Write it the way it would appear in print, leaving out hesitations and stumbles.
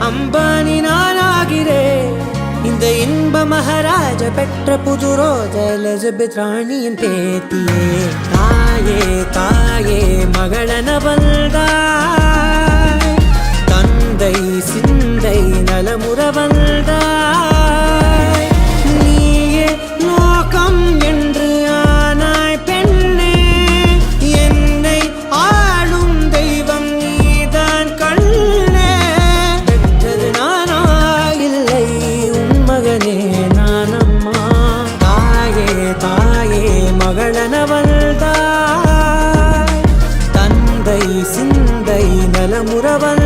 அம்பானி நானாகிறேன். இந்த இன்ப மகாராஜ பெற்ற புது ரோஜ எலிசபெத் ராணியின் பேத்தியே. தாயே தாயே மகளன வந்தாய், தந்தை சிந்தை நலமுற வந்தாய். நீயே லோகம் என்று ஆனாய் பெண்ணே, என்னை ஆளும் தெய்வம் நீதான் கண்ணே. பெற்றது நானா இல்லை உன் மகனே நானம்மா. தாயே தாயே மகளன வந்தாய், தந்தை சிந்தை நலமுற வந்தாய்.